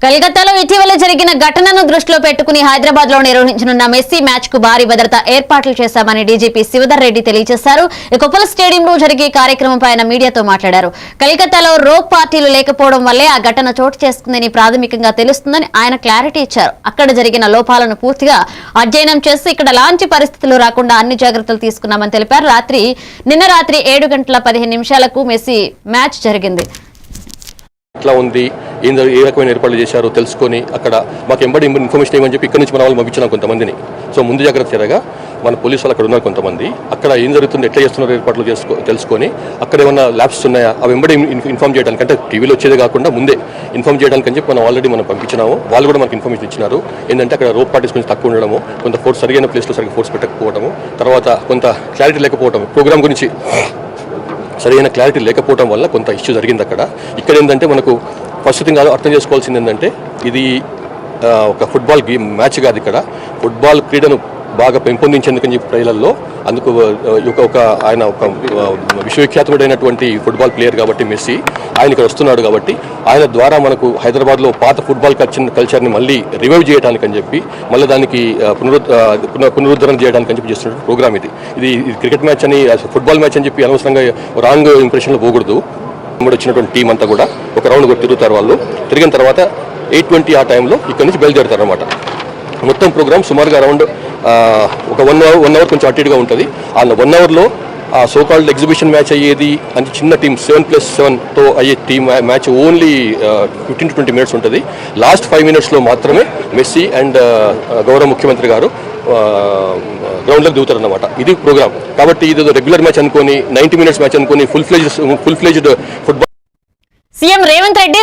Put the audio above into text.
కలకత్తాలో ఇటీవల జరిగిన ఘటనను దృష్టిలో పెట్టుకుని హైదరాబాద్ లో నిర్వహించనున్న మెస్సీ మ్యాచ్ కు భారీ భద్రతా ఏర్పాట్లు చేశామని డీజీపీ శివధర్ రెడ్డి తెలియజేశారు. కొప్పల్ స్టేడియంలో జరిగే కార్యక్రమంపై ఆయన మీడియాతో మాట్లాడారు. కలకత్తాలో రోప్ పార్టీలు లేకపోవడం వల్లే ఆ ఘటన చోటు చేసుకుందని ప్రాథమికంగా తెలుస్తుందని ఆయన క్లారిటీ ఇచ్చారు. అక్కడ జరిగిన లోపాలను పూర్తిగా అధ్యయనం చేసి ఇక్కడ లాంటి పరిస్థితులు రాకుండా అన్ని జాగ్రత్తలు తీసుకున్నామని తెలిపారు. నిన్న రాత్రి 7:15 మెస్సీ మ్యాచ్ జరిగింది. ఎట్లా ఉంది, ఏ రకమైన ఏర్పాట్లు చేశారో తెలుసుకొని అక్కడ మాకు ఎంబడి ఇన్ఫర్మేషన్ ఇవ్వని చెప్పి ఇక్కడ నుంచి మన వాళ్ళు పంపించినాం కొంతమందిని. సో ముందు జాగ్రత్త చర్యగా మన పోలీసు వాళ్ళు అక్కడ ఉన్నారు కొంతమంది. అక్కడ ఏం జరుగుతుంది, ఎట్లా చేస్తున్నారు ఏర్పాట్లు తెలుసుకొని అక్కడ ఏమన్నా ల్యాబ్స్ ఉన్నాయా అవి ఎంబడి ఇన్ఫార్మ్ చేయడానికి, అంటే టీవీలో వచ్చేది కాకుండా ముందే ఇన్ఫార్మ్ చేయడానికి అని చెప్పి మనం ఆల్రెడీ మనం పంపించినాము. వాళ్ళు కూడా మనకు ఇన్ఫర్మేషన్ ఇచ్చినారు. ఏంటంటే అక్కడ రోప్ పార్టీస్ కొంచెం తక్కువ ఉండడము, కొంత ఫోర్స్ సరైన ప్లేస్లో సరిగ్గా ఫోర్స్ పెట్టకపోవడము, తర్వాత కొంత క్లారిటీ లేకపోవడం, ప్రోగ్రామ్ గురించి సరైన క్లారిటీ లేకపోవడం వల్ల కొంత ఇష్యూ జరిగింది అక్కడ. ఇక్కడ ఏంటంటే మనకు ఫస్ట్ థింగ్ అర్థం చేసుకోవాల్సింది ఏంటంటే ఇది ఒక ఫుట్బాల్ గేమ్ మ్యాచ్ కాదు. ఇక్కడ ఫుట్బాల్ క్రీడను బాగా పెంపొందించేందుకని చెప్పి ప్రజలలో అందుకు ఆయన ఒక విశ్వవిఖ్యాతమైనటువంటి ఫుట్బాల్ ప్లేయర్ కాబట్టి మెస్సీ ఆయన ఇక్కడ వస్తున్నాడు. కాబట్టి ఆయన ద్వారా మనకు హైదరాబాద్లో పాత ఫుట్బాల్ కల్చర్ని మళ్ళీ రివైవ్ చేయడానికి అని చెప్పి మళ్ళీ దానికి పునరుద్ధరణ చేయడానికి అని చెప్పి చేస్తున్న ప్రోగ్రామ్ ఇది క్రికెట్ మ్యాచ్ అని, ఫుట్బాల్ మ్యాచ్ అని చెప్పి అనవసరంగా రాంగ్ ఇంప్రెషన్లో పోకూడదు. వచ్చినటువంటి టీం అంతా కూడా ఒక రౌండ్ కూడా తిరుగుతారు. వాళ్ళు తిరిగిన తర్వాత 8:20 ఆ టైంలో ఇక్కడ నుంచి బయలుదేరుతారు అనమాట. మొత్తం ప్రోగ్రామ్ సుమారుగా అరౌండ్ ఒక 1 అవర్ కొంచెం అటు ఇటుగా ఉంటుంది. ఆ 1 అవర్లో ఆ సోకాల్డ్ ఎగ్జిబిషన్ మ్యాచ్ అయ్యేది అంటే చిన్న టీం 7+7తో అయ్యే team match only 15 to 20 minutes ఉంటుంది. లాస్ట్ 5 మినిట్స్లో మాత్రమే మెస్సీ అండ్ గౌరవ ముఖ్యమంత్రి గారు గ్రౌండ్లోకి దిగుతారన్నమాట. ఇది ప్రోగ్రామ్. కాబట్టి ఇది రెగ్యులర్ మ్యాచ్ అనుకొని 90 మినిట్స్ మ్యాచ్ అనుకొని full fledged football CM Revanth Reddy